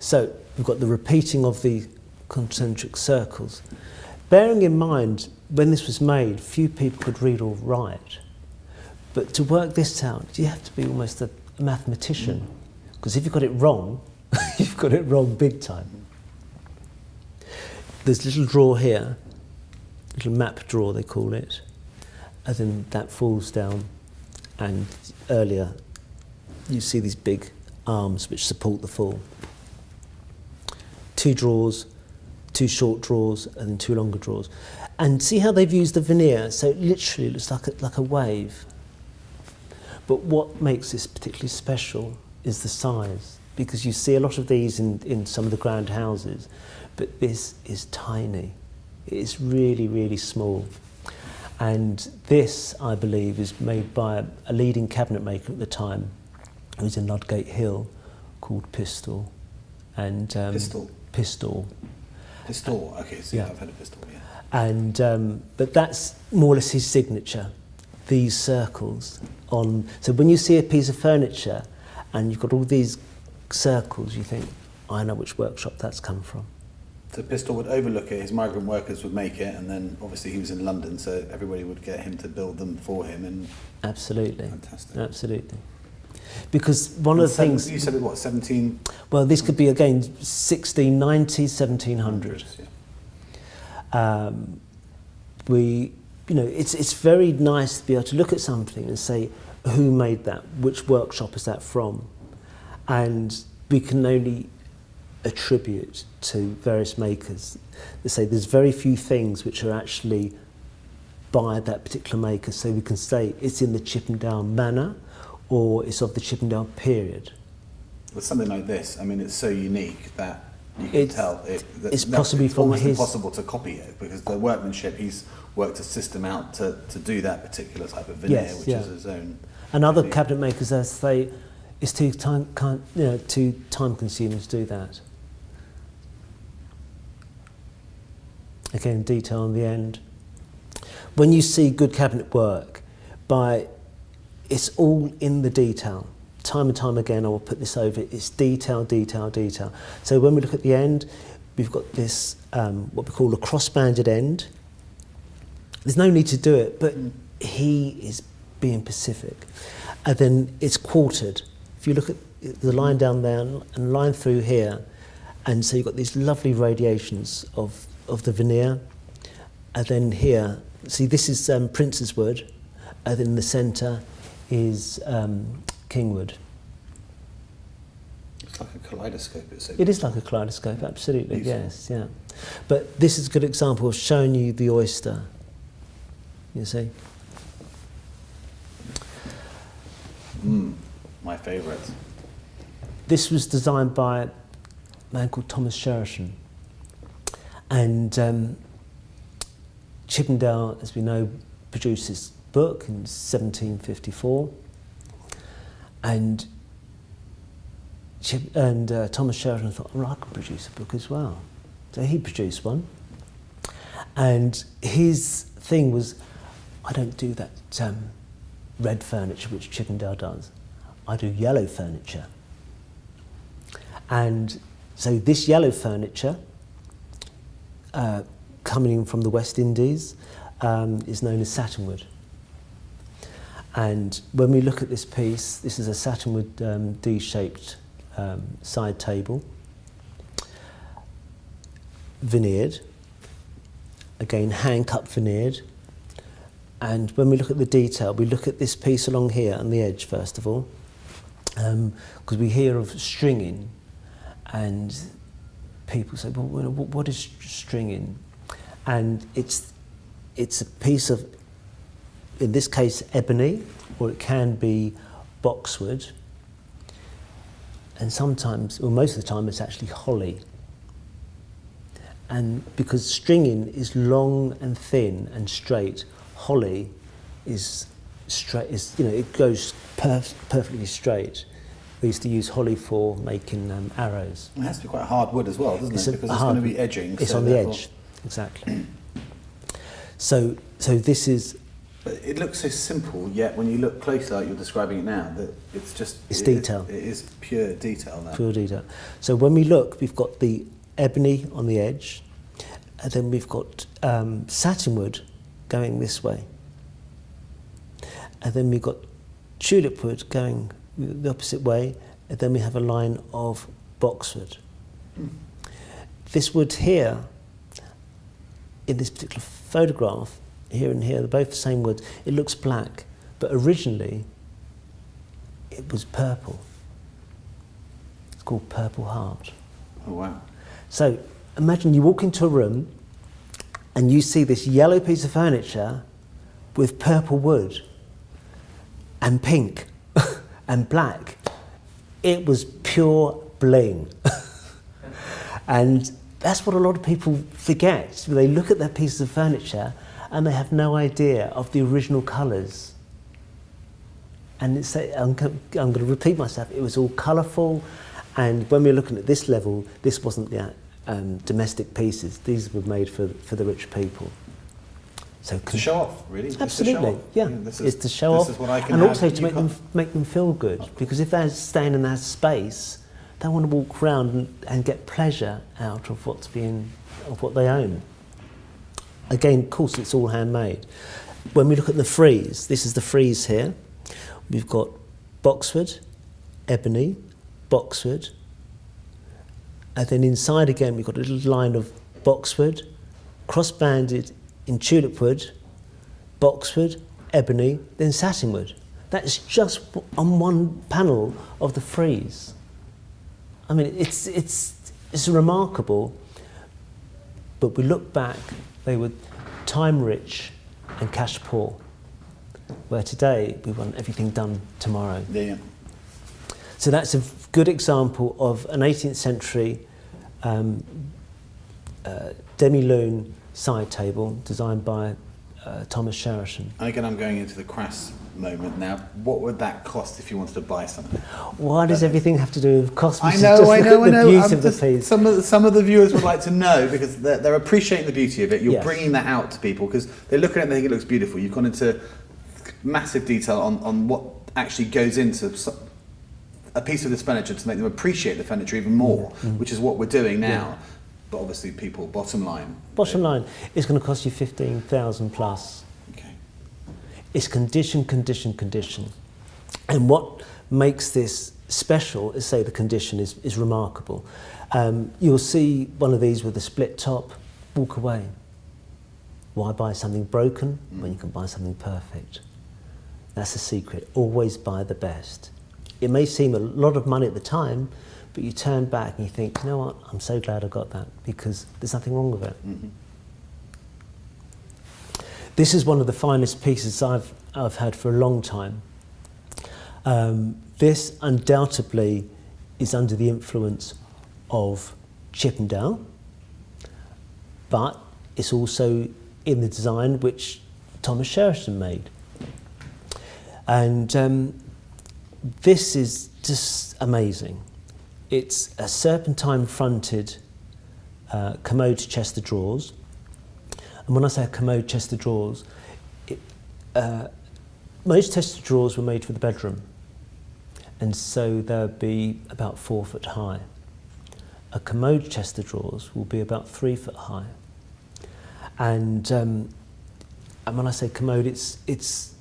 So we've got the repeating of the concentric circles. Bearing in mind, when this was made, few people could read or write. But to work this out, you have to be almost a mathematician. Because if you've got it wrong, you've got it wrong big time. There's a little drawer here, little map drawer they call it, and then that falls down, and earlier you see these big arms which support the fall. 2 drawers, 2 short drawers, and then 2 longer drawers. And see how they've used the veneer, so it literally looks like a wave. But what makes this particularly special is the size, because you see a lot of these in some of the grand houses, but this is tiny. It is really, really small. And this, I believe, is made by a leading cabinet maker at the time, who was in Ludgate Hill, called Pistol. And Pistol? Pistol. Pistol, okay, so yeah, I've heard of Pistol, yeah. And, but that's more or less his signature, these circles on. So when you see a piece of furniture and you've got all these circles, you think, I know which workshop that's come from. So Pistol would overlook it, his migrant workers would make it, and then obviously he was in London, so everybody would get him to build them for him. And absolutely. Fantastic. Absolutely. Because one of the things... You said it, what, 17... Well, this could be, again, 1690, 1700. Yeah. It's very nice to be able to look at something and say, who made that? Which workshop is that from? And we can only attribute to various makers. They say there's very few things which are actually by that particular maker, so we can say it's in the Chippendale manner or it's of the Chippendale period. With something like this, I mean, it's so unique that you can tell it's possibly it's from almost his... impossible to copy it, because the workmanship, he's worked a system out to do that particular type of veneer, Yes, which yeah. is his own. And other cabinet makers, they say it's too time consuming to do that. Again, detail on the end. When you see good cabinet work, it's all in the detail. Time and time again, I will put this over. It's detail, detail, detail. So when we look at the end, we've got this what we call a cross-banded end. There's no need to do it, but he is being Pacific. And then it's quartered. If you look at the line down there and line through here, and so you've got these lovely radiations of the veneer. And then here, see, this is Prince's wood, and then in the centre is Kingwood. It's like a kaleidoscope. It is like a kaleidoscope, absolutely, yes, yeah. But this is a good example of showing you the oyster, you see. My favourite. This was designed by a man called Thomas Sheraton. And Chippendale, as we know, produced this book in 1754. And Thomas Sheraton thought, well, I can produce a book as well. So he produced one. And his thing was, I don't do that red furniture which Chippendale does. I do yellow furniture. And so this yellow furniture, coming in from the West Indies, is known as satinwood. And when we look at this piece, this is a satinwood D-shaped side table, veneered, again hand-cut veneered. And when we look at the detail, we look at this piece along here on the edge first of all, because we hear of stringing, and people say, well, what is stringing? And it's a piece of, in this case, ebony, or it can be boxwood. And sometimes, well, most of the time, it's actually holly. And because stringing is long and thin and straight, holly is straight. It goes perfectly straight. We used to use holly for making arrows. It has to be quite hard wood as well, doesn't it? Because it's going to be edging. It's on the edge, exactly. So this is But it looks so simple, yet when you look closer, like you're describing it now, that it's just... It's detail. It is pure detail now. Pure detail. So when we look, we've got the ebony on the edge, and then we've got satinwood going this way. And then we've got tulip wood going the opposite way, and then we have a line of boxwood. This wood here, in this particular photograph, here and here, they're both the same wood. It looks black, but originally it was purple. It's called Purple Heart. Oh, wow. So imagine you walk into a room and you see this yellow piece of furniture with purple wood and pink and black. It was pure bling. And that's what a lot of people forget. They look at that piece of furniture and they have no idea of the original colours. And it's, I'm going to repeat myself, it was all colourful, and when we were looking at this level, this wasn't the domestic pieces. These were made for the rich people. So to show off, really? Absolutely, yeah. It's to show off, and also to make them feel good. Because if they're staying in that space, they want to walk around and get pleasure out of what they own. Again, of course, it's all handmade. When we look at the frieze, this is the frieze here. We've got boxwood, ebony, boxwood, and then inside again we've got a little line of boxwood, cross-banded in tulip wood, boxwood, ebony, then satinwood. That's just on one panel of the frieze. I mean, it's remarkable, but we look back, they were time-rich and cash-poor, where today we want everything done tomorrow. Yeah. So that's a good example of an 18th century demi-lune side table designed by Thomas Sheraton. And again, I'm going into the crass moment now. What would that cost if you wanted to buy something? Why does everything have to do with cost? I know. The beauty of the piece. Some of the viewers would like to know, because they're appreciating the beauty of it. You're bringing that out to people because they're looking at it and they think it looks beautiful. You've gone into massive detail on what actually goes into a piece of this furniture to make them appreciate the furniture even more, which is what we're doing now. Yeah. But obviously, people, bottom line, it's going to cost you 15,000 plus. Okay. It's condition. And what makes this special is, say, the condition is remarkable. You'll see one of these with a split top, walk away. Why buy something broken when you can buy something perfect? That's the secret. Always buy the best. It may seem a lot of money at the time, but you turn back and you think, you know what, I'm so glad I got that, because there's nothing wrong with it. Mm-hmm. This is one of the finest pieces I've had for a long time. This undoubtedly is under the influence of Chippendale, but it's also in the design which Thomas Sheraton made. And this is just amazing. It's a serpentine-fronted commode chest of drawers. And when I say a commode chest of drawers, most chest of drawers were made for the bedroom. And so they'll be about 4 foot high. A commode chest of drawers will be about 3 foot high. And when I say commode, it's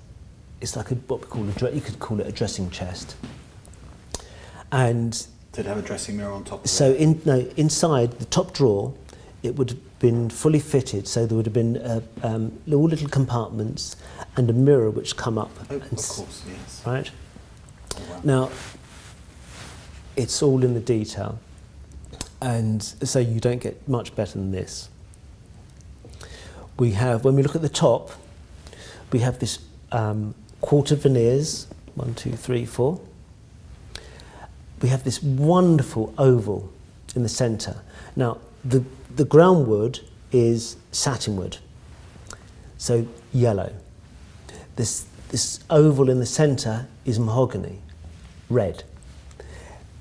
like what we call you could call it a dressing chest. And did it have a dressing mirror on top of it? So inside the top drawer, it would have been fully fitted. So there would have been all little compartments and a mirror which come up. Oh, of course, yes. Right. Oh, wow. Now, it's all in the detail, and so you don't get much better than this. We have, when we look at the top, we have this quarter veneers, 1, 2, 3, 4. We have this wonderful oval in the centre. Now, the ground wood is satinwood, so yellow. This oval in the centre is mahogany, red.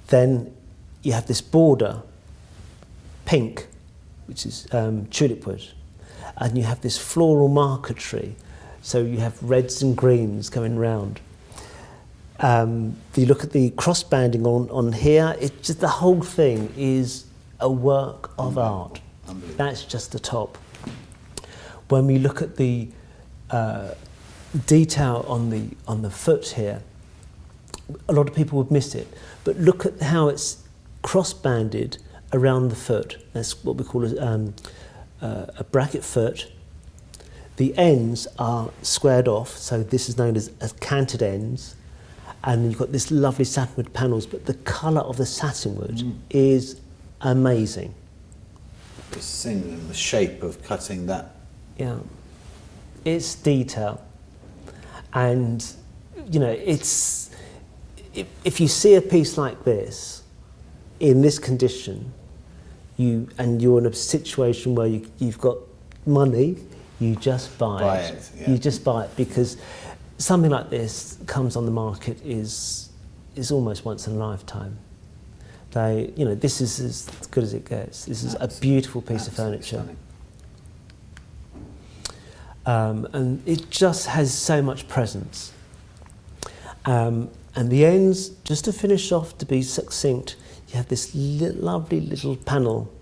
Then you have this border, pink, which is tulip wood. And you have this floral marquetry So you have reds and greens going round. If you look at the cross banding on here, it just, the whole thing is a work of art. That's just the top. When we look at the detail on the foot here, a lot of people would miss it, but look at how it's cross banded around the foot. That's what we call a bracket foot. The ends are squared off, so this is known as canted ends, and you've got this lovely satinwood panels, but the colour of the satinwood is amazing. Just seeing the shape of cutting that. Yeah, it's detail, and you know, it's if you see a piece like this in this condition, you're in a situation where you've got money, you just buy it. Yeah. You just buy it, because something like this comes on the market is almost once in a lifetime. This is as good as it gets. This is a beautiful piece of furniture. And it just has so much presence. And the ends, just to finish off, to be succinct, you have this lovely little panel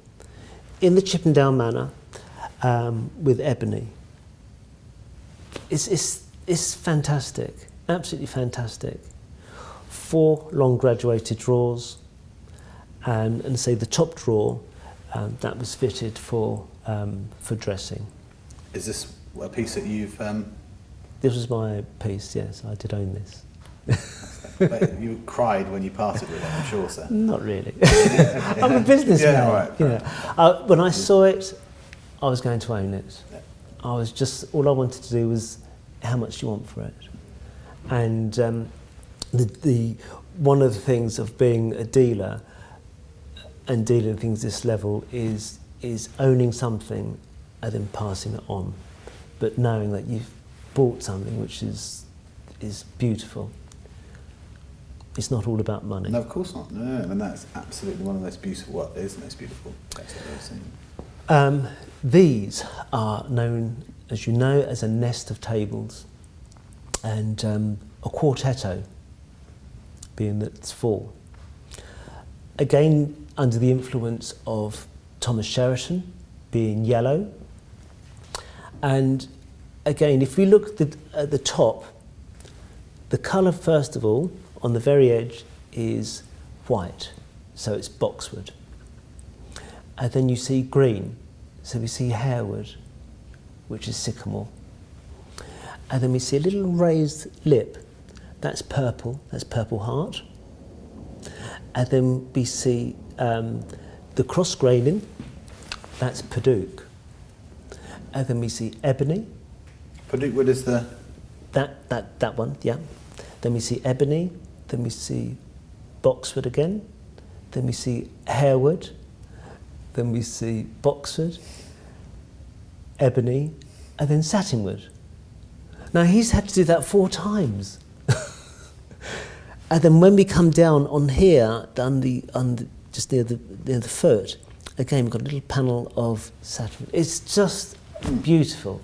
in the Chippendale manner with ebony. It's fantastic, absolutely fantastic. 4 long graduated drawers, and say the top drawer that was fitted for dressing. Is this a piece that you've? This was my piece. Yes, I did own this. But you cried when you parted with it, I'm sure, sir. Not really. I'm a businessman. Yeah, right. When I saw it, I was going to own it. Yeah. All I wanted to do was, how much do you want for it? And one of the things of being a dealer and dealing things this level is owning something and then passing it on, but knowing that you've bought something which is beautiful. It's not all about money. No, of course not. No, and that's absolutely one of the most beautiful. What is the most beautiful text I've ever seen? These are known, as you know, as a nest of tables, and a quartetto, being that it's 4. Again, under the influence of Thomas Sheraton, being yellow. And again, if we look at the top, the colour, first of all, on the very edge is white, so it's boxwood. And then you see green, so we see harewood, which is sycamore. And then we see a little raised lip, that's purple heart. And then we see the cross graining, that's Paduke. And then we see ebony. Paduke wood is the? That one, yeah. Then we see ebony, then we see boxwood again, then we see harewood, then we see boxwood, ebony, and then satinwood. Now he's had to do that 4 times. And then when we come down on here, just near the foot, again we've got a little panel of satin. It's just beautiful.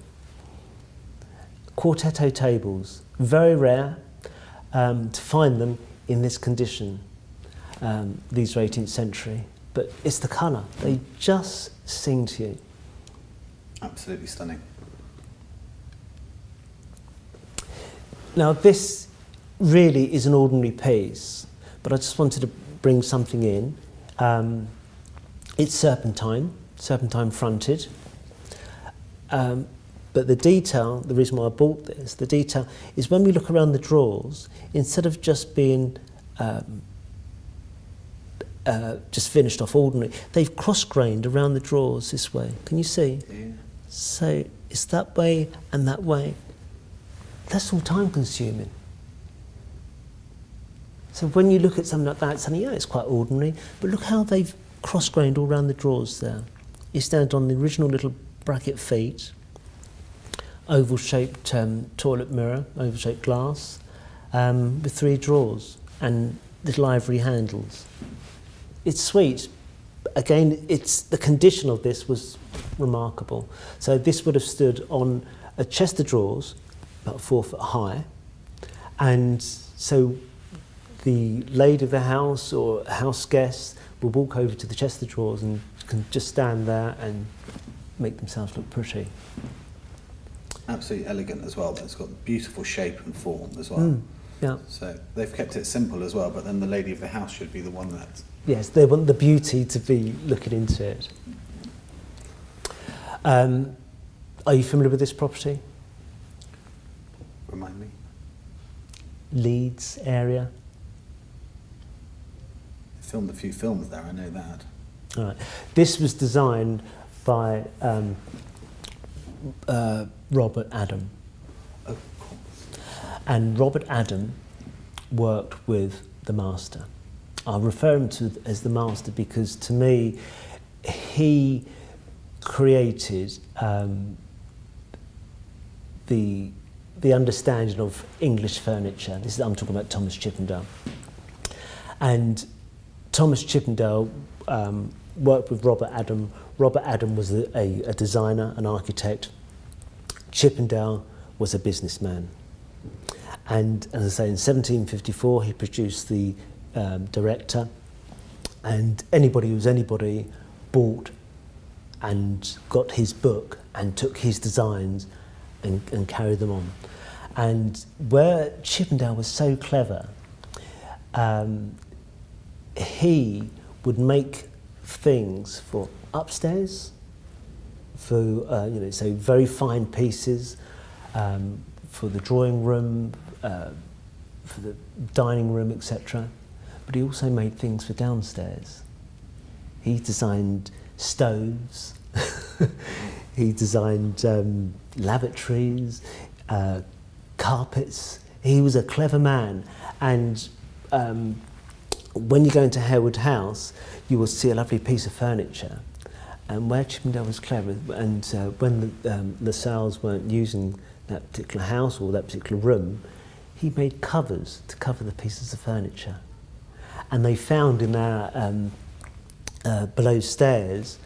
Quartetto tables, very rare to find them in this condition. These are 18th century, but it's the colour. They just sing to you. Absolutely stunning. Now this really is an ordinary piece, but I just wanted to bring something in. It's serpentine fronted, but the detail, the reason why I bought this, the detail is when we look around the drawers, instead of just being just finished off ordinary, they've cross-grained around the drawers this way. Can you see? Yeah. So it's that way and that way. That's all time-consuming. So when you look at something like that, something, yeah, it's quite ordinary, but look how they've cross-grained all around the drawers there. You stand on the original little bracket feet, oval-shaped toilet mirror, oval-shaped glass, with 3 drawers and little ivory handles. It's sweet. Again, the condition of this was remarkable. So this would have stood on a chest of drawers about 4 foot high. And so the lady of the house or house guests will walk over to the chest of drawers and can just stand there and make themselves look pretty. Absolutely elegant as well, but it's got beautiful shape and form as well. Yeah. So they've kept it simple as well, but then the lady of the house should be the one that... Yes, they want the beauty to be looking into it. Are you familiar with this property? Remind me? Leeds area? I filmed a few films there, I know that. All right. This was designed by Robert Adam. Oh, cool. And Robert Adam worked with the master. I refer him to as the master because to me, he created the understanding of English furniture. I'm talking about Thomas Chippendale. And Thomas Chippendale worked with Robert Adam. Robert Adam was a designer, an architect. Chippendale was a businessman. And as I say, in 1754, he produced the Director, and anybody who was anybody bought and got his book and took his designs and carried them on. And where Chippendale was so clever, he would make things for upstairs, for so very fine pieces, for the drawing room, for the dining room, etc. But he also made things for downstairs. He designed stoves, he designed lavatories, carpets. He was a clever man. And when you go into Harewood House, you will see a lovely piece of furniture. And where Chippendale was clever, and when the LaSalle's weren't using that particular house or that particular room, he made covers to cover the pieces of furniture. And they found in our below stairs,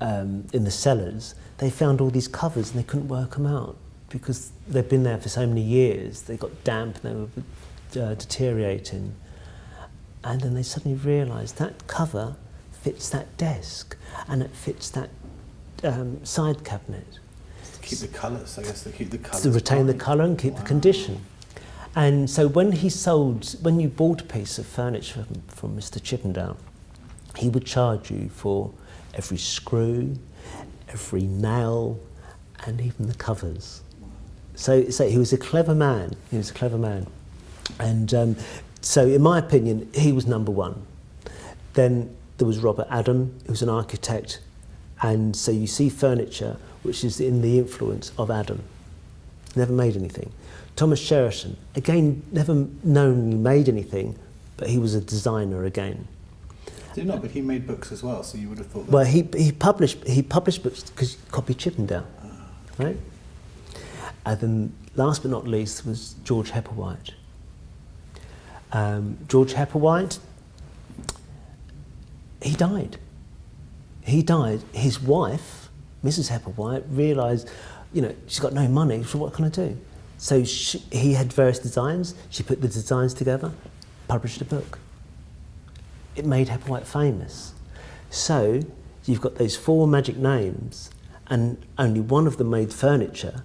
in the cellars, they found all these covers and they couldn't work them out because they'd been there for so many years. They got damp and they were deteriorating. And then they suddenly realised that cover fits that desk and it fits that side cabinet. To keep the colours, I guess, to keep the colours. To retain the colour and keep the condition. And so when you bought a piece of furniture from Mr. Chippendale, he would charge you for every screw, every nail, and even the covers. So he was a clever man. He was a clever man. And so in my opinion, he was number one. Then there was Robert Adam, who was an architect. And so you see furniture which is in the influence of Adam. Never made anything. Thomas Sheraton, again, never known he made anything, but he was a designer again. Did not, but he made books as well, so you would have thought that. Well, he published books because he copied Chippendale, right? And then last but not least was George Hepplewhite. George Hepplewhite, he died. He died. His wife, Mrs. Hepplewhite, realised, she's got no money, so what can I do? So he had various designs. She put the designs together, published a book. It made Hepplewhite famous. So you've got those 4 magic names, and only one of them made furniture.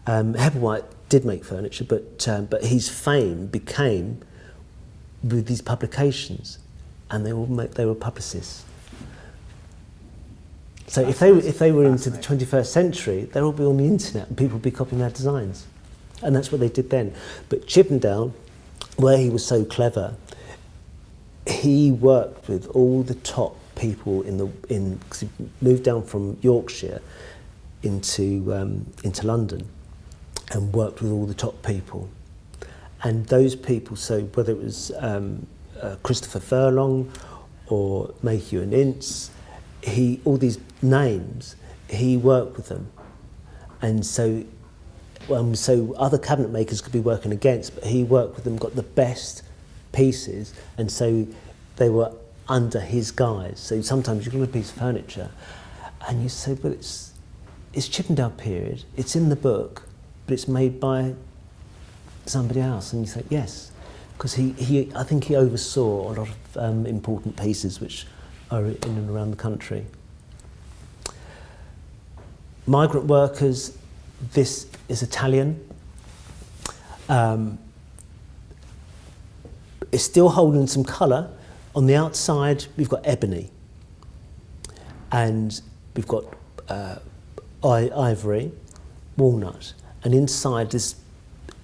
Hepplewhite did make furniture, but his fame became with these publications, and they were publicists. So if they were into the 21st century, they'll all be on the internet and people will be copying their designs. And that's what they did then. But Chippendale, where he was so clever, he worked with all the top people because he moved down from Yorkshire into London and worked with all the top people. And those people, so whether it was Christopher Furlong or Mayhew and Ince, all these names, he worked with them. And so other cabinet makers could be working against, but he worked with them, got the best pieces, and so they were under his guise. So sometimes you look at a piece of furniture and you say, well, it's Chippendale period, it's in the book, but it's made by somebody else. And you think, yes, because I think he oversaw a lot of important pieces which are in and around the country. Migrant workers, this is Italian. It's still holding some colour. On the outside, we've got ebony. And we've got ivory, walnut. And inside this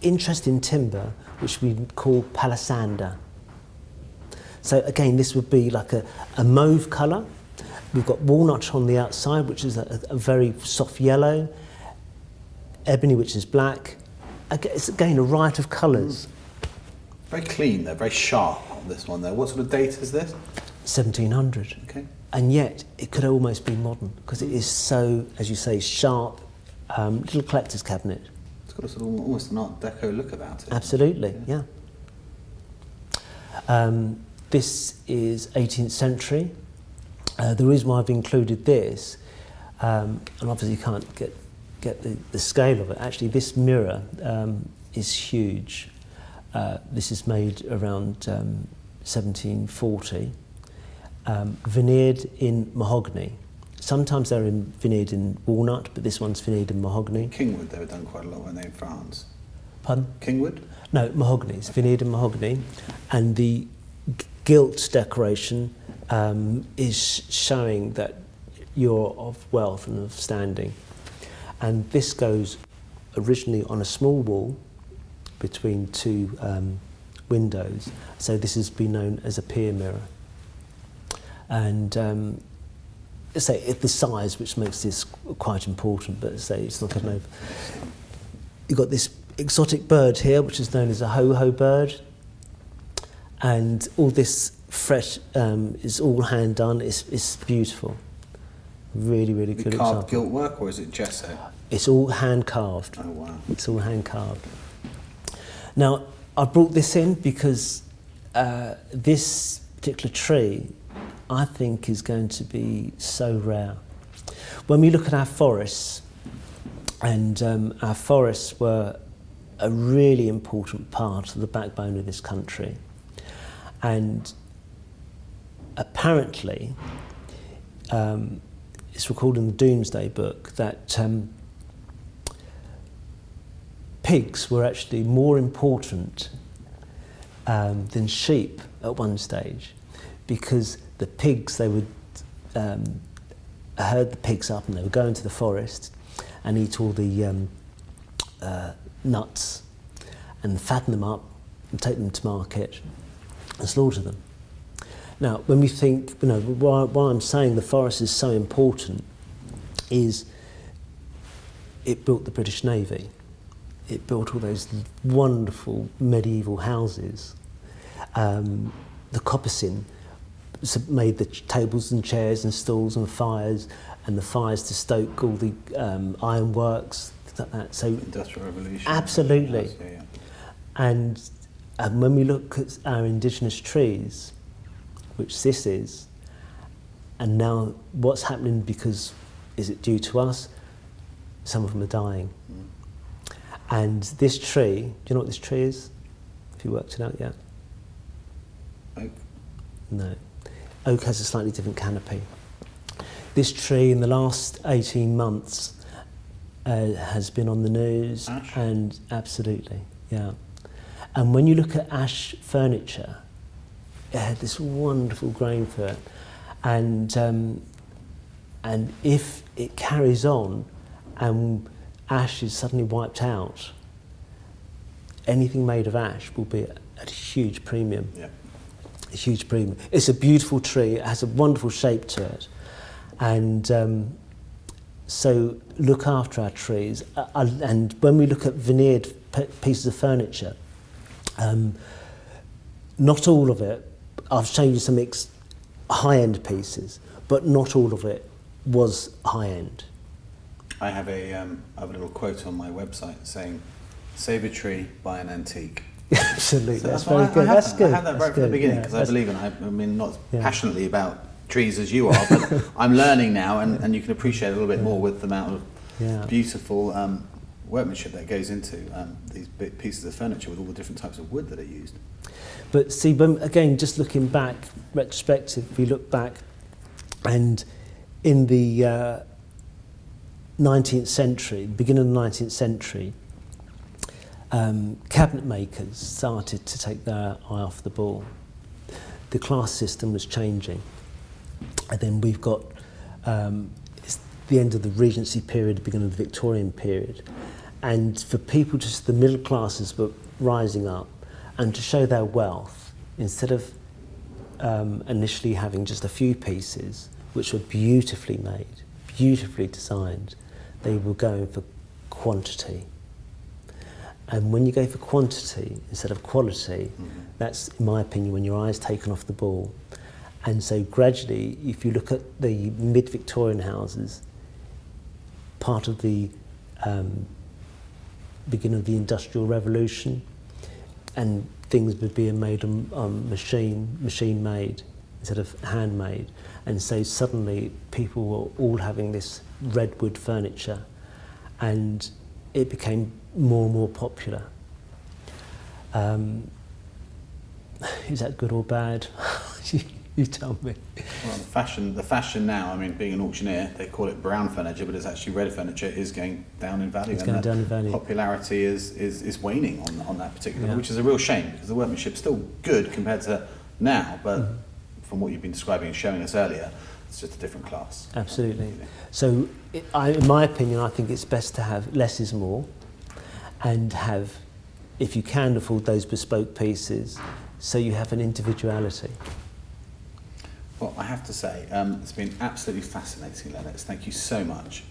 interesting timber, which we call palisander. So again, this would be like a mauve colour. We've got walnut on the outside, which is a very soft yellow. Ebony, which is black. It's again a riot of colours. Very clean, they're very sharp on this one there. What sort of date is this? 1700. Okay. And yet it could almost be modern because it is so, as you say, sharp, little collector's cabinet. It's got a sort of almost an Art Deco look about it. Absolutely, yeah. This is 18th century. The reason why I've included this, and obviously you can't get the scale of it. Actually, this mirror is huge. This is made around 1740, veneered in mahogany. Sometimes they're veneered in walnut, but this one's veneered in mahogany. Kingwood, they were done quite a lot, weren't they, in France? Pardon? Kingwood? No, mahogany. It's veneered in mahogany, and the gilt decoration is showing that you're of wealth and of standing. And this goes originally on a small wall between two windows. So this has been known as a pier mirror. And say it's the size which makes this quite important, but say it's not going over. You've got this exotic bird here, which is known as a ho-ho bird. And all this fresh is all hand done. It's beautiful. Really, really good example. Carved gilt work, or is it gesso? It's all hand carved. Oh wow! It's all hand carved. Now I brought this in because this particular tree, I think, is going to be so rare. When we look at our forests, and our forests were a really important part of the backbone of this country. And apparently, it's recorded in the Doomsday Book that pigs were actually more important than sheep at one stage, because the pigs, they would herd the pigs up and they would go into the forest and eat all the nuts and fatten them up and take them to market and slaughter them. Now, when we think, why I'm saying the forest is so important is it built the British Navy. It built all those wonderful medieval houses. The coppice made the tables and chairs and stools and fires, and the fires to stoke all the ironworks, things like that. So Industrial Revolution. Absolutely. Yeah, yeah. And when we look at our indigenous trees, which this is, and now what's happening, because is it due to us? Some of them are dying. And this tree, do you know what this tree is? Have you worked it out yet? Oak. No. Oak has a slightly different canopy. This tree in the last 18 months has been on the news. Ash? And absolutely, yeah. And when you look at ash furniture, it had this wonderful grain to it. And if it carries on and ash is suddenly wiped out, anything made of ash will be at a huge premium. Yeah. A huge premium. It's a beautiful tree. It has a wonderful shape to it. And so look after our trees. And when we look at veneered pieces of furniture, not all of it, I've shown you some high-end pieces, but not all of it was high-end. I have a little quote on my website saying, "Save a tree, buy an antique." Absolutely, So that's very good. That's good. I had that right from the beginning because I believe in it. I mean, not passionately about trees as you are, but I'm learning now, and you can appreciate a little bit more with the amount of beautiful workmanship that goes into these pieces of furniture with all the different types of wood that are used. But see, again, just looking back, retrospective, if we look back, and in the 19th century, beginning of the 19th century, cabinet makers started to take their eye off the ball. The class system was changing, and then we've got it's the end of the Regency period, the beginning of the Victorian period, and for people, just the middle classes were rising up, and to show their wealth, instead of initially having just a few pieces which were beautifully made, beautifully designed, they were going for quantity. And when you go for quantity instead of quality, that's, in my opinion, when your eye's taken off the ball. And so gradually, if you look at the mid-Victorian houses, part of the beginning of the Industrial Revolution, and things were being made on machine made instead of handmade. And so suddenly people were all having this redwood furniture, and it became more and more popular. Is that good or bad? You tell me. Well, the fashion now, I mean, being an auctioneer, they call it brown furniture, but it's actually red furniture, is going down in value. It's going down in value. Popularity is waning on that particular, which is a real shame, because the workmanship's still good compared to now, but from what you've been describing and showing us earlier, it's just a different class. Absolutely. So, in my opinion, I think it's best to have less is more, and have, if you can afford those bespoke pieces, so you have an individuality. Well, I have to say, it's been absolutely fascinating, Lennox. Thank you so much